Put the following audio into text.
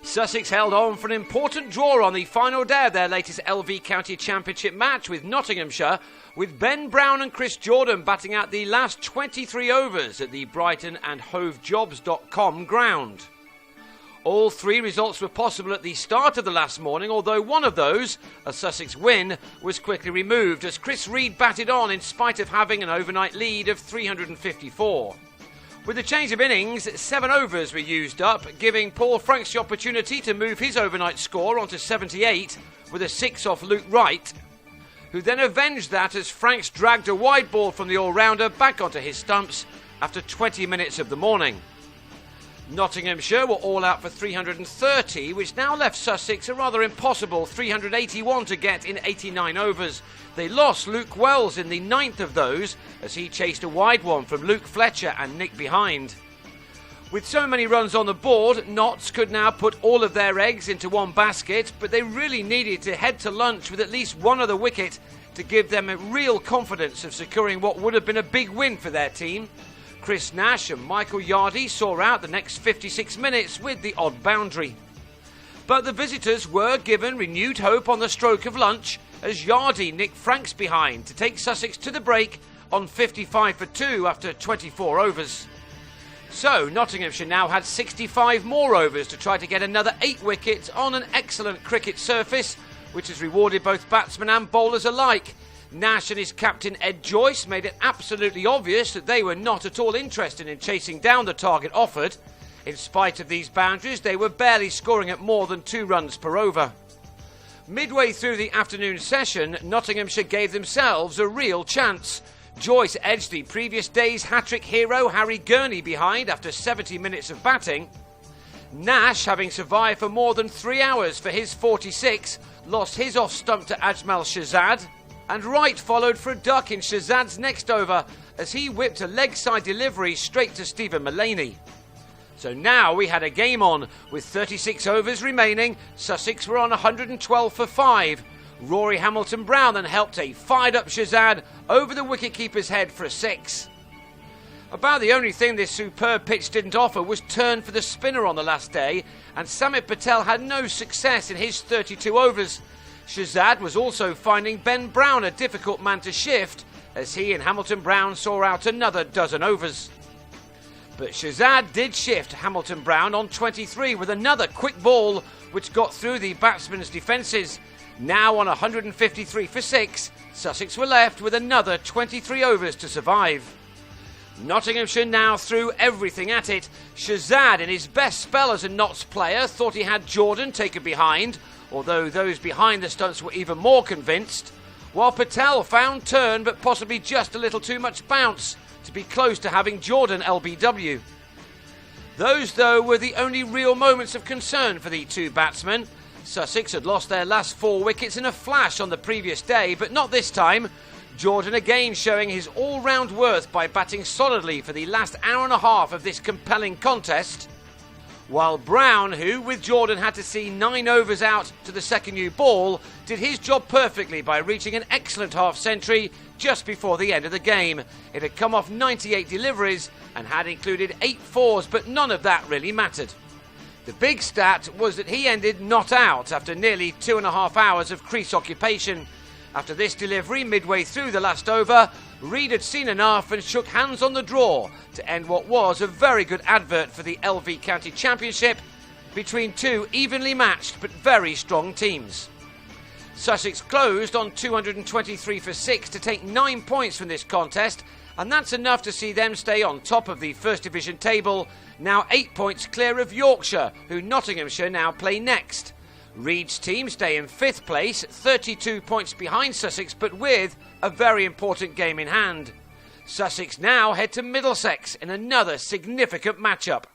Sussex held on for an important draw on the final day of their latest LV County Championship match with Nottinghamshire, with Ben Brown and Chris Jordan batting out the last 23 overs at the Brighton and HoveJobs.com ground. All three results were possible at the start of the last morning, although one of those, a Sussex win, was quickly removed as Chris Reed batted on in spite of having an overnight lead of 354. With the change of innings, 7 overs were used up, giving Paul Franks the opportunity to move his overnight score onto 78 with a 6 off Luke Wright, who then avenged that as Franks dragged a wide ball from the all-rounder back onto his stumps after 20 minutes of the morning. Nottinghamshire were all out for 330, which now left Sussex a rather impossible 381 to get in 89 overs. They lost Luke Wells in the 9th of those as he chased a wide one from Luke Fletcher and Nick behind. With so many runs on the board, Notts could now put all of their eggs into one basket, but they really needed to head to lunch with at least one other wicket to give them a real confidence of securing what would have been a big win for their team. Chris Nash and Michael Yardy saw out the next 56 minutes with the odd boundary. But the visitors were given renewed hope on the stroke of lunch as Yardy nicked Franks behind to take Sussex to the break on 55 for 2 after 24 overs. So Nottinghamshire now had 65 more overs to try to get another 8 wickets on an excellent cricket surface, which has rewarded both batsmen and bowlers alike. Nash and his captain Ed Joyce made it absolutely obvious that they were not at all interested in chasing down the target offered. In spite of these boundaries, they were barely scoring at more than 2 runs per over. Midway through the afternoon session, Nottinghamshire gave themselves a real chance. Joyce edged the previous day's hat-trick hero Harry Gurney behind after 70 minutes of batting. Nash, having survived for more than 3 hours for his 46, lost his off-stump to Ajmal Shahzad. And Wright followed for a duck in Shahzad's next over as he whipped a leg-side delivery straight to Stephen Mullaney. So now we had a game on. With 36 overs remaining, Sussex were on 112 for 5. Rory Hamilton-Brown then helped a fired-up Shahzad over the wicket-keeper's head for a 6. About the only thing this superb pitch didn't offer was turn for the spinner on the last day, and Samit Patel had no success in his 32 overs. Shahzad was also finding Ben Brown a difficult man to shift as he and Hamilton-Brown saw out another dozen overs. But Shahzad did shift Hamilton-Brown on 23 with another quick ball which got through the batsman's defences. Now on 153 for 6, Sussex were left with another 23 overs to survive. Nottinghamshire now threw everything at it. Shahzad, in his best spell as a Notts player, thought he had Jordan taken behind, although those behind the stunts were even more convinced, while Patel found turn but possibly just a little too much bounce to be close to having Jordan LBW. Those, though, were the only real moments of concern for the two batsmen. Sussex had lost their last 4 wickets in a flash on the previous day, but not this time. Jordan again showing his all-round worth by batting solidly for the last hour and a half of this compelling contest, while Brown, who with Jordan had to see 9 overs out to the second new ball, did his job perfectly by reaching an excellent half-century just before the end of the game. It had come off 98 deliveries and had included 8 fours, but none of that really mattered. The big stat was that he ended not out after nearly 2.5 hours of crease occupation. After this delivery, midway through the last over, Reed had seen enough and shook hands on the draw to end what was a very good advert for the LV County Championship between 2 evenly matched but very strong teams. Sussex closed on 223 for 6 to take 9 points from this contest, and that's enough to see them stay on top of the First Division table, now 8 points clear of Yorkshire, who Nottinghamshire now play next. Reed's team stay in 5th place, 32 points behind Sussex, but with a very important game in hand. Sussex now head to Middlesex in another significant matchup.